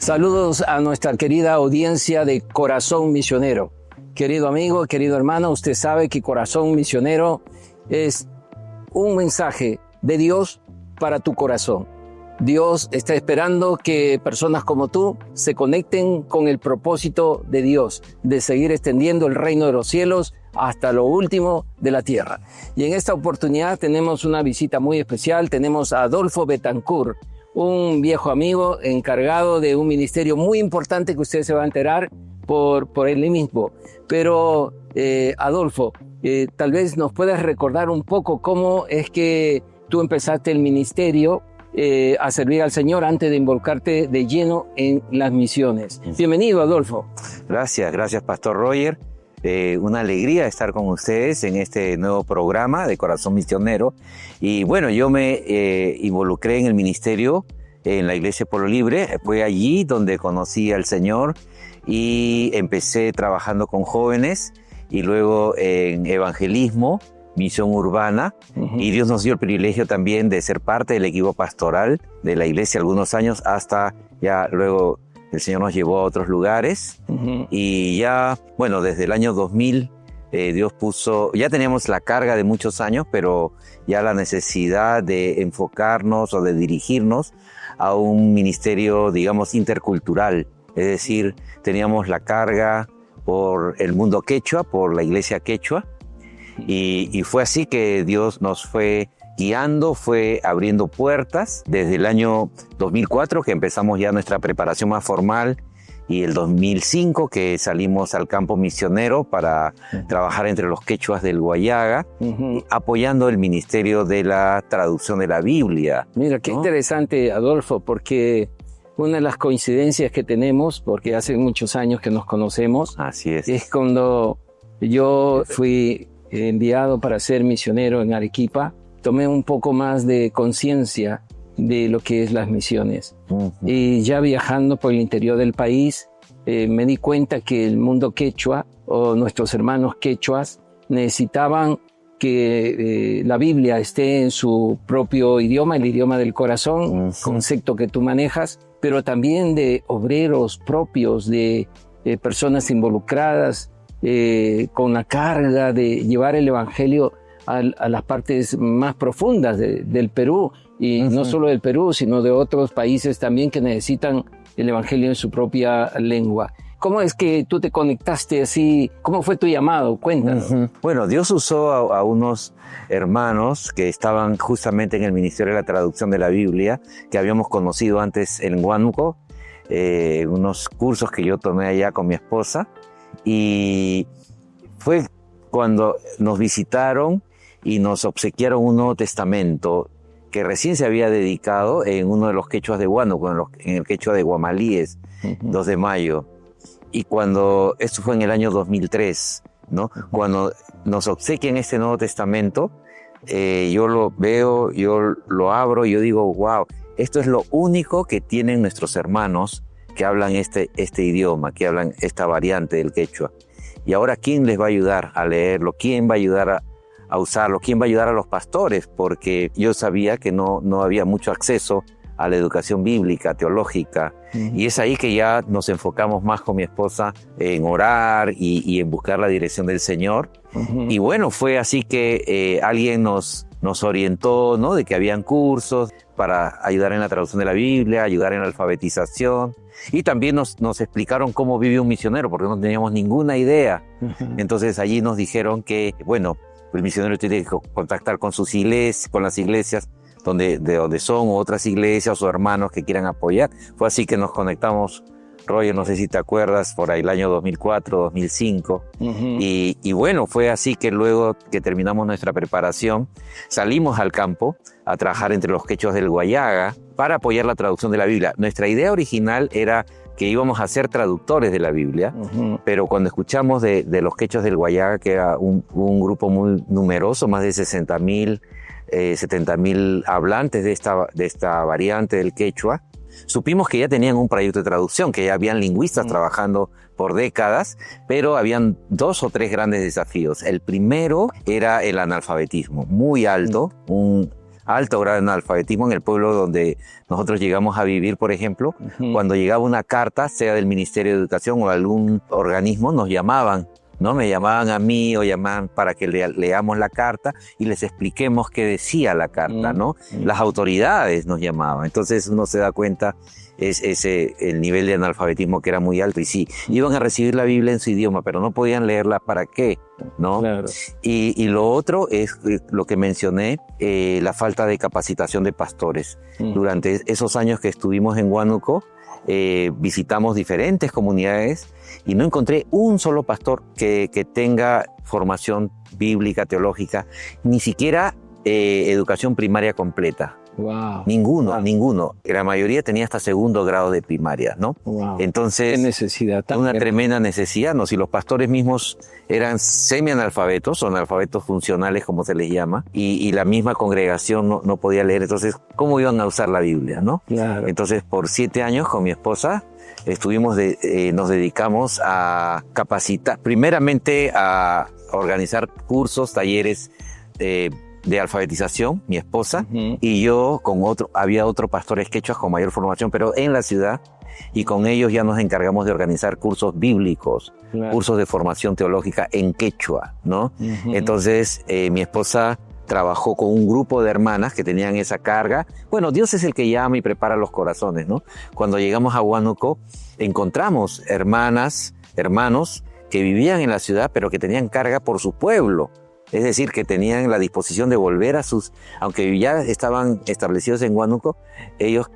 Saludos a nuestra querida audiencia de Corazón Misionero. Querido amigo, querido hermano, usted sabe que Corazón Misionero es un mensaje de Dios para tu corazón. Dios está esperando que personas como tú se conecten con el propósito de Dios, de seguir extendiendo el reino de los cielos hasta lo último de la tierra. Y en esta oportunidad tenemos una visita muy especial. Tenemos a Adolfo Betancourt, un viejo amigo encargado de un ministerio muy importante que usted se va a enterar por él mismo. Pero Adolfo, tal vez nos puedas recordar un poco cómo es que tú empezaste el ministerio a servir al Señor antes de involucrarte de lleno en las misiones. Bienvenido, Adolfo. Gracias, Pastor Roger. Una alegría estar con ustedes en este nuevo programa de Corazón Misionero. Y bueno, yo me involucré en el ministerio en la Iglesia Pueblo Libre. Fue allí donde conocí al Señor y empecé trabajando con jóvenes y luego en evangelismo, misión urbana. Y Dios nos dio el privilegio también de ser parte del equipo pastoral de la iglesia algunos años, hasta ya luego el Señor nos llevó a otros lugares. Y ya, bueno, desde el año 2000 Dios puso, ya teníamos la carga de muchos años, pero ya la necesidad de enfocarnos o de dirigirnos a un ministerio, digamos, intercultural. Es decir, teníamos la carga por el mundo quechua, por la iglesia quechua. Y fue así que Dios nos fue guiando, fue abriendo puertas desde el año 2004, que empezamos ya nuestra preparación más formal, y el 2005 que salimos al campo misionero para trabajar entre los quechuas del Guayaga, apoyando el ministerio de la traducción de la Biblia. Mira, qué interesante, Adolfo, porque una de las coincidencias que tenemos, porque hace muchos años que nos conocemos, así es cuando yo fui enviado para ser misionero en Arequipa. Tomé un poco más de conciencia de lo que es las misiones. Y ya viajando por el interior del país, me di cuenta que el mundo quechua o nuestros hermanos quechuas necesitaban que la Biblia esté en su propio idioma, el idioma del corazón, concepto que tú manejas, pero también de obreros propios, de personas involucradas, con la carga de llevar el evangelio a las partes más profundas del Perú, y no solo del Perú, sino de otros países también que necesitan el evangelio en su propia lengua. ¿Cómo es que tú te conectaste así? ¿Cómo fue tu llamado? Cuéntanos. Bueno, Dios usó a unos hermanos que estaban justamente en el Ministerio de la Traducción de la Biblia, que habíamos conocido antes en Huánuco, unos cursos que yo tomé allá con mi esposa. Y fue cuando nos visitaron y nos obsequiaron un Nuevo Testamento que recién se había dedicado en uno de los quechuas de Huánuco, en el quechua de Guamalíes, 2 de mayo. Y cuando, esto fue en el año 2003, ¿no? Cuando nos obsequian este Nuevo Testamento, yo lo veo, yo lo abro y yo digo, wow, esto es lo único que tienen nuestros hermanos que hablan este idioma, que hablan esta variante del quechua. Y ahora, ¿quién les va a ayudar a leerlo? ¿Quién va a ayudar a usarlo? ¿Quién va a ayudar a los pastores? Porque yo sabía que no había mucho acceso a la educación bíblica, teológica. Y es ahí que ya nos enfocamos más con mi esposa en orar y en buscar la dirección del Señor. Y bueno, fue así que alguien nos orientó, ¿no? De que habían cursos para ayudar en la traducción de la Biblia, ayudar en la alfabetización. Y también nos explicaron cómo vive un misionero, porque no teníamos ninguna idea. Entonces allí nos dijeron que, bueno, el misionero tiene que contactar con sus iglesias, con las iglesias de donde son, o otras iglesias o hermanos que quieran apoyar. Fue así que nos conectamos, Roger, no sé si te acuerdas, por ahí el año 2004, 2005. Y bueno, fue así que luego que terminamos nuestra preparación, salimos al campo a trabajar entre los quechuas del Guayaga para apoyar la traducción de la Biblia. Nuestra idea original era que íbamos a ser traductores de la Biblia, pero cuando escuchamos de los quechuas del Guayaga, que era un grupo muy numeroso, más de 60,000, 70,000 hablantes de esta variante del quechua, supimos que ya tenían un proyecto de traducción, que ya habían lingüistas trabajando por décadas, pero habían 2 o 3 grandes desafíos. El primero era el analfabetismo, muy alto, alto grado de analfabetismo en el pueblo donde nosotros llegamos a vivir, por ejemplo. Cuando llegaba una carta, sea del Ministerio de Educación o algún organismo, nos llamaban, ¿no? Me llamaban a mí o llamaban para que leamos la carta y les expliquemos qué decía la carta, ¿no? Las autoridades nos llamaban. Entonces uno se da cuenta el nivel de analfabetismo que era muy alto. Y sí, iban a recibir la Biblia en su idioma, pero no podían leerla. ¿Para qué? ¿No? Claro. Y lo otro es lo que mencioné, la falta de capacitación de pastores. Durante esos años que estuvimos en Huánuco, visitamos diferentes comunidades y no encontré un solo pastor que tenga formación bíblica, teológica, ni siquiera educación primaria completa. Wow. Ninguno. La mayoría tenía hasta segundo grado de primaria, ¿no? Wow. Entonces, qué necesidad tan una grande. tremenda necesidad, ¿no? Si los pastores mismos eran semi-analfabetos o analfabetos funcionales, como se les llama, y la misma congregación no podía leer, entonces, ¿cómo iban a usar la Biblia, no? Claro. Entonces, por 7 años con mi esposa, nos dedicamos a capacitar, primeramente a organizar cursos, talleres de alfabetización, mi esposa, y yo había otros pastores quechuas con mayor formación, pero en la ciudad, y con ellos ya nos encargamos de organizar cursos bíblicos, Claro. cursos de formación teológica en quechua, ¿no? Entonces, mi esposa trabajó con un grupo de hermanas que tenían esa carga. Bueno, Dios es el que llama y prepara los corazones, ¿no? Cuando llegamos a Huánuco, encontramos hermanos que vivían en la ciudad, pero que tenían carga por su pueblo. Es decir, que tenían la disposición de volver aunque ya estaban establecidos en Huánuco, ellos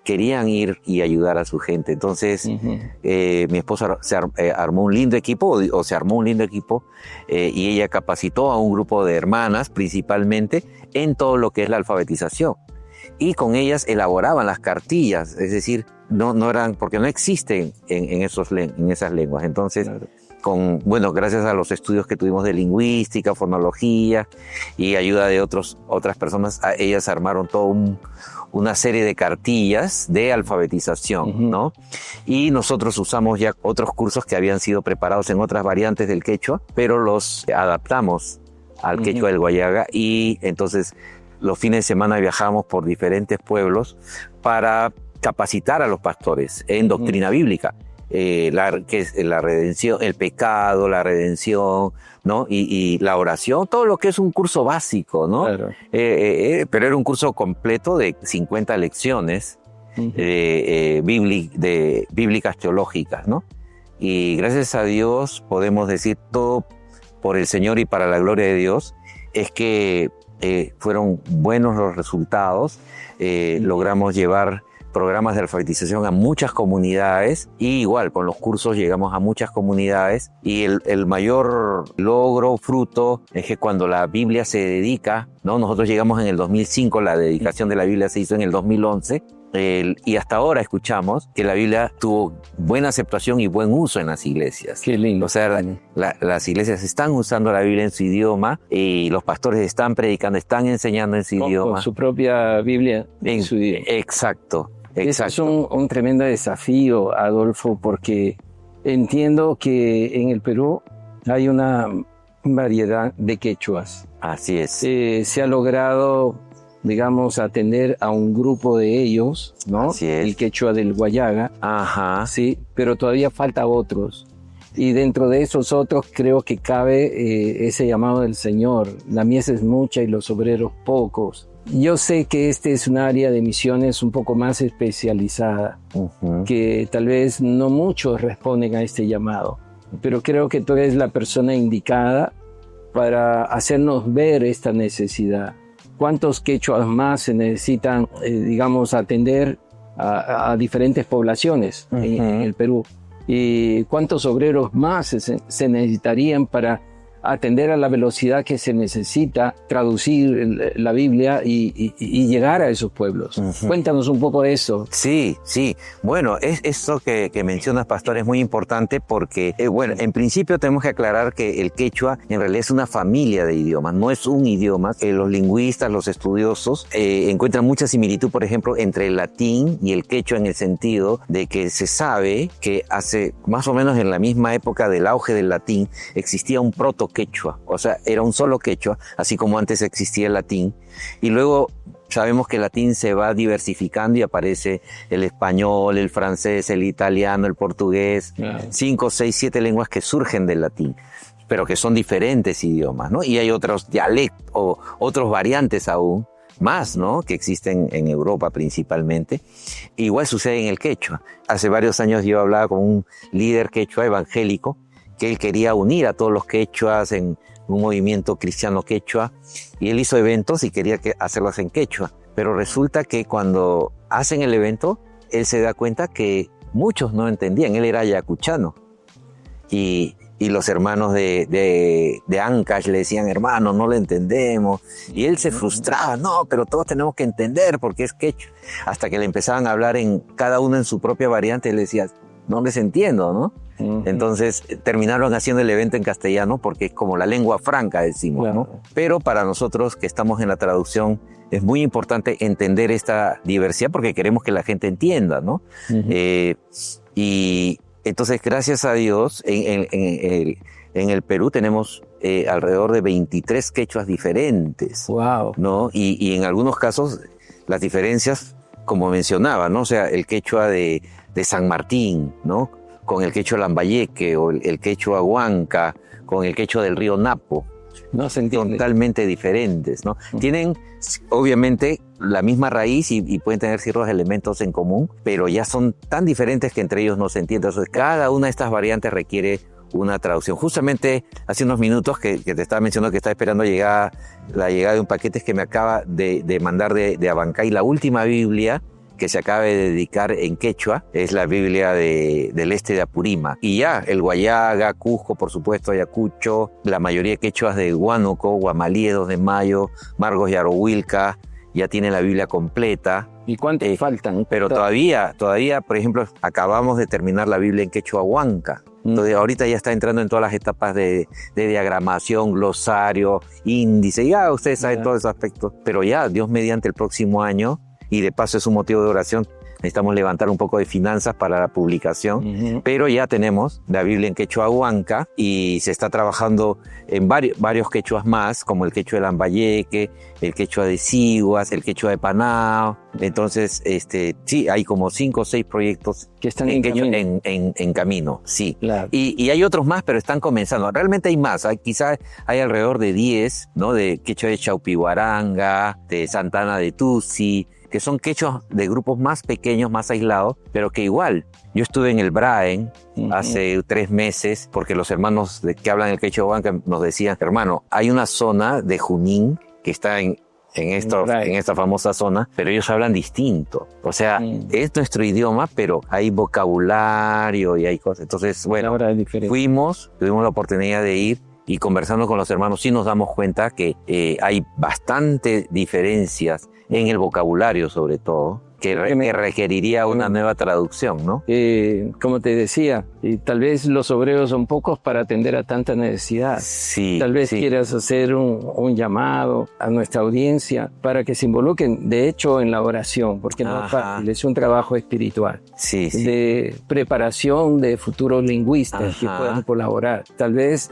querían ir y ayudar a su gente. Entonces, mi esposa se armó un lindo equipo, y ella capacitó a un grupo de hermanas, principalmente, en todo lo que es la alfabetización. Y con ellas elaboraban las cartillas, es decir, no eran, porque no existen en esas lenguas. Entonces, claro. Gracias a los estudios que tuvimos de lingüística, fonología y ayuda de otras personas, ellas armaron una serie de cartillas de alfabetización, ¿no? Y nosotros usamos ya otros cursos que habían sido preparados en otras variantes del quechua, pero los adaptamos al quechua del Guayaga, y entonces los fines de semana viajamos por diferentes pueblos para capacitar a los pastores en doctrina bíblica. Que es la redención, el pecado, la redención, ¿no? Y la oración, todo lo que es un curso básico, ¿no? Claro. Pero era un curso completo de 50 lecciones bíblicas teológicas, ¿no? Y gracias a Dios podemos decir todo por el Señor y para la gloria de Dios, es que fueron buenos los resultados, logramos llevar programas de alfabetización a muchas comunidades, y igual con los cursos llegamos a muchas comunidades, y el mayor logro, fruto, es que cuando la Biblia se dedica, ¿no? Nosotros llegamos en el 2005, la dedicación de la Biblia se hizo en el 2011, y hasta ahora escuchamos que la Biblia tuvo buena aceptación y buen uso en las iglesias. Qué lindo. O sea, las iglesias están usando la Biblia en su idioma, y los pastores están predicando, están enseñando en su idioma. Con su propia Biblia en su idioma. Exacto. Es un tremendo desafío, Adolfo, porque entiendo que en el Perú hay una variedad de quechuas. Así es. Se ha logrado, digamos, atender a un grupo de ellos, ¿no? Así es. El quechua del Guayaga. Ajá. Sí, pero todavía falta otros. Y dentro de esos otros creo que cabe ese llamado del Señor. La mies es mucha y los obreros pocos. Yo sé que este es un área de misiones un poco más especializada, que tal vez no muchos responden a este llamado, pero creo que tú eres la persona indicada para hacernos ver esta necesidad. ¿Cuántos quechuas más se necesitan, digamos, atender a diferentes poblaciones en el Perú? ¿Y cuántos obreros más se necesitarían para atender a la velocidad que se necesita, traducir la Biblia y llegar a esos pueblos? Cuéntanos un poco de eso. Sí. Bueno, eso que mencionas, pastor, es muy importante porque, en principio tenemos que aclarar que el quechua en realidad es una familia de idiomas, no es un idioma. Los lingüistas, los estudiosos, encuentran mucha similitud, por ejemplo, entre el latín y el quechua, en el sentido de que se sabe que hace más o menos en la misma época del auge del latín existía un proto-quechua, o sea, era un solo quechua, así como antes existía el latín, y luego Sabemos que el latín se va diversificando y aparece el español, el francés, el italiano, el portugués, 5, 6, 7 lenguas que surgen del latín, pero que son diferentes idiomas, ¿no? Y hay otros dialectos o otros variantes aún más, ¿no? Que existen en Europa principalmente. Igual sucede en el quechua. Hace varios años yo hablaba con un líder quechua evangélico que él quería unir a todos los quechuas en un movimiento cristiano quechua, y él hizo eventos y quería hacerlos en quechua. Pero resulta que cuando hacen el evento, él se da cuenta que muchos no entendían. Él era ayacuchano. Y los hermanos de Ancash le decían, hermano, no le entendemos. Y él se frustraba, no, pero todos tenemos que entender porque es quechua. Hasta que le empezaban a hablar en cada uno en su propia variante, él decía, no les entiendo, ¿no? Entonces terminaron haciendo el evento en castellano porque es como la lengua franca, decimos, ¿no? Pero para nosotros que estamos en la traducción es muy importante entender esta diversidad porque queremos que la gente entienda, ¿no? Y entonces, gracias a Dios, en el Perú tenemos alrededor de 23 quechuas diferentes, ¿no? Y en algunos casos las diferencias, como mencionaba, ¿no? O sea, el quechua de San Martín, ¿no? Con el quechua Lambayeque, o el quechua Huanca, con el quechua del río Napo. No se entiende. Totalmente diferentes, ¿no? Tienen, obviamente, la misma raíz y pueden tener ciertos elementos en común, pero ya son tan diferentes que entre ellos no se entienden. Entonces, cada una de estas variantes requiere una traducción. Justamente hace unos minutos que te estaba mencionando que estaba esperando la llegada de un paquete que me acaba de mandar de Abancay, la última Biblia que se acaba de dedicar en quechua, es la Biblia del este de Apurímac. Y ya, el Guayaga, Cusco, por supuesto, Ayacucho, la mayoría de quechuas de Huánuco, Guamalí, 2 de Mayo, Margos y Arohuilca, ya tienen la Biblia completa. ¿Y cuántos faltan? Pero todavía, por ejemplo, acabamos de terminar la Biblia en quechua Huanca. Entonces ahorita ya está entrando en todas las etapas de diagramación, glosario, índice, ya ustedes saben todos esos aspectos. Pero ya, Dios mediante el próximo año, y de paso es un motivo de oración, necesitamos levantar un poco de finanzas para la publicación, pero ya tenemos la Biblia en quechua Huanca y se está trabajando en varios quechuas más, como el quechua de Lambayeque, el quechua de Siguas, el quechua de Panao. Entonces, sí, hay como 5 o 6 proyectos que están en camino, sí. Claro. Y hay otros más, pero están comenzando. Realmente hay más, quizás hay alrededor de 10, ¿no? De quechua de Chaupihuaranga, de Santana de Tusi, que son quechuas de grupos más pequeños, más aislados, pero que igual, yo estuve en el Braen hace 3 meses, porque los hermanos que hablan el quechua Huanca nos decían, hermano, hay una zona de Junín que está en esta famosa zona, pero ellos hablan distinto. O sea, es nuestro idioma, pero hay vocabulario y hay cosas. Entonces, bueno, tuvimos la oportunidad de ir y conversando con los hermanos, sí nos damos cuenta que hay bastante diferencias en el vocabulario, sobre todo, que requeriría una nueva traducción, ¿no? Como te decía, tal vez los obreros son pocos para atender a tanta necesidad. Sí, tal vez quieras hacer un llamado a nuestra audiencia para que se involucren, de hecho, en la oración, porque no es fácil, es un trabajo espiritual. Sí. De preparación de futuros lingüistas que puedan colaborar. Tal vez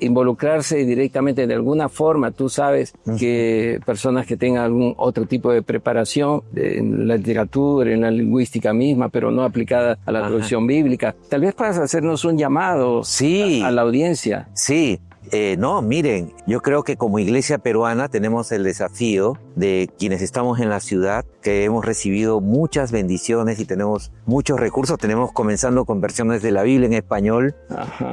involucrarse directamente de alguna forma. Tú sabes que personas que tengan algún otro tipo de preparación en la literatura, en la lingüística misma, pero no aplicada a la traducción bíblica. Tal vez puedas hacernos un llamado a la audiencia. Sí. No, miren, yo creo que como iglesia peruana tenemos el desafío de quienes estamos en la ciudad, que hemos recibido muchas bendiciones y tenemos muchos recursos. Tenemos comenzando con versiones de la Biblia en español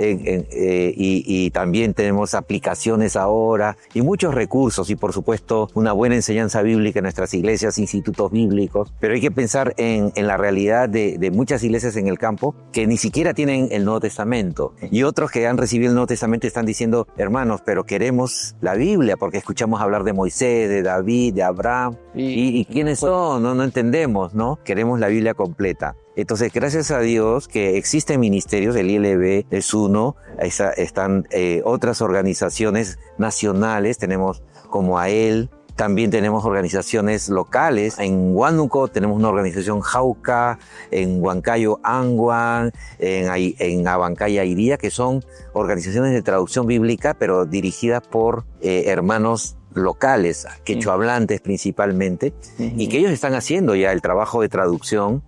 y también tenemos aplicaciones ahora y muchos recursos y por supuesto una buena enseñanza bíblica en nuestras iglesias, institutos bíblicos. Pero hay que pensar en la realidad de muchas iglesias en el campo que ni siquiera tienen el Nuevo Testamento y otros que han recibido el Nuevo Testamento están diciendo, hermanos, pero queremos la Biblia porque escuchamos hablar de Moisés, de David, de Abraham. ¿Y quiénes son? No entendemos, ¿no? Queremos la Biblia completa. Entonces, gracias a Dios que existen ministerios, el ILB es uno, están otras organizaciones nacionales, tenemos como AEL, también tenemos organizaciones locales. En Huánuco tenemos una organización Jauca, en Huancayo Anguan, en Abancay Airía, que son organizaciones de traducción bíblica, pero dirigidas por hermanos locales, quechohablantes principalmente, y que ellos están haciendo ya el trabajo de traducción,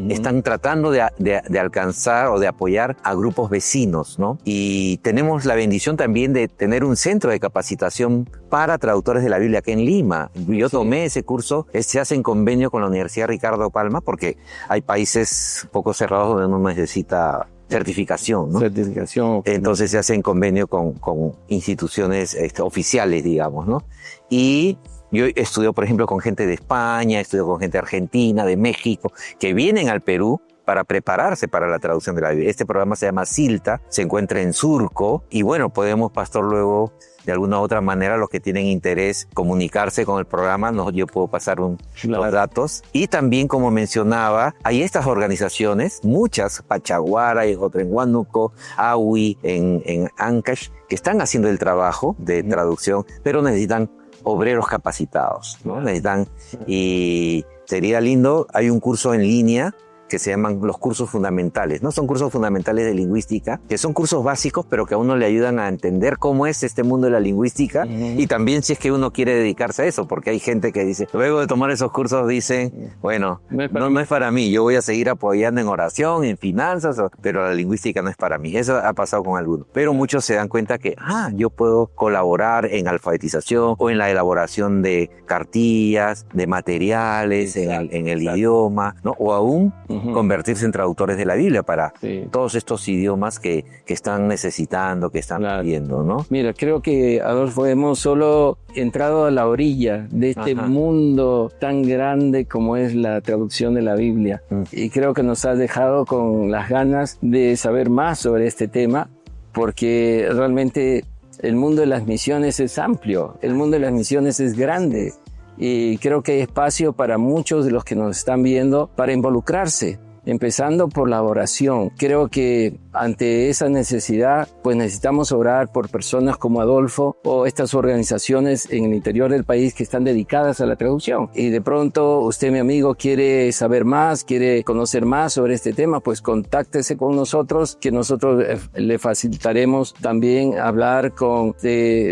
están tratando de alcanzar o de apoyar a grupos vecinos, ¿no? Y tenemos la bendición también de tener un centro de capacitación para traductores de la Biblia aquí en Lima. Yo tomé ese curso, se hace en convenio con la Universidad Ricardo Palma, porque hay países poco cerrados donde uno necesita certificación, ¿no? Certificación. Entonces se hace en convenio con instituciones oficiales, digamos, ¿no? Y yo estudio, por ejemplo, con gente de España, estudio con gente de Argentina, de México, que vienen al Perú para prepararse para la traducción de la Biblia. Este programa se llama Silta, se encuentra en Surco, y bueno, podemos, pastor, luego de alguna u otra manera, los que tienen interés, comunicarse con el programa, yo puedo pasar los datos. Y también, como mencionaba, hay estas organizaciones, muchas, Pachaguara, y otra en Huánuco, Awi, en Ancash, que están haciendo el trabajo de traducción, pero necesitan obreros capacitados, ¿no? Necesitan, y sería lindo, hay un curso en línea que se llaman los cursos fundamentales, ¿no? Son cursos fundamentales de lingüística, que son cursos básicos, pero que a uno le ayudan a entender cómo es este mundo de la lingüística, y también si es que uno quiere dedicarse a eso, porque hay gente que dice, luego de tomar esos cursos dicen, bueno, no es para mí, yo voy a seguir apoyando en oración, en finanzas, pero la lingüística no es para mí. Eso ha pasado con algunos. Pero muchos se dan cuenta que, yo puedo colaborar en alfabetización o en la elaboración de cartillas, de materiales, en el idioma, ¿no? O aún convertirse en traductores de la Biblia para todos estos idiomas que están necesitando, que están pidiendo, ¿no? Mira, creo que, Adolfo, hemos solo entrado a la orilla de este mundo tan grande como es la traducción de la Biblia. Y creo que nos ha dejado con las ganas de saber más sobre este tema, porque realmente el mundo de las misiones es amplio, el mundo de las misiones es grande. Y creo que hay espacio para muchos de los que nos están viendo para involucrarse, empezando por la oración. Creo que ante esa necesidad, pues necesitamos orar por personas como Adolfo o estas organizaciones en el interior del país que están dedicadas a la traducción. Y de pronto usted, mi amigo, quiere saber más, quiere conocer más sobre este tema, pues contáctese con nosotros, que nosotros le facilitaremos también hablar con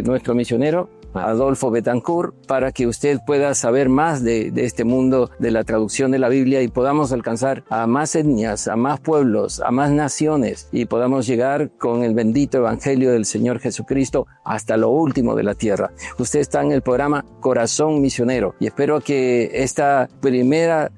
nuestro misionero, Adolfo Betancourt, para que usted pueda saber más de este mundo de la traducción de la Biblia y podamos alcanzar a más etnias, a más pueblos, a más naciones, y podamos llegar con el bendito evangelio del Señor Jesucristo hasta lo último de la tierra. Usted está en el programa Corazón Misionero y espero que esta primera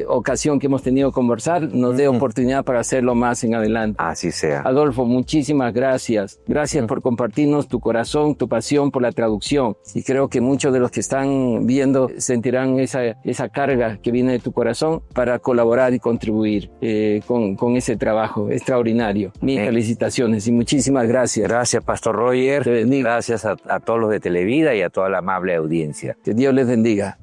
ocasión que hemos tenido de conversar nos dé oportunidad para hacerlo más en adelante. Así sea. Adolfo, muchísimas gracias. Gracias por compartirnos tu corazón, tu pasión por la traducción. Y creo que muchos de los que están viendo sentirán esa carga que viene de tu corazón para colaborar y contribuir con ese trabajo extraordinario. Mis felicitaciones y muchísimas gracias. Gracias, Pastor Roger. Te bendiga. Gracias a todos los de Televida y a toda la amable audiencia. Que Dios les bendiga.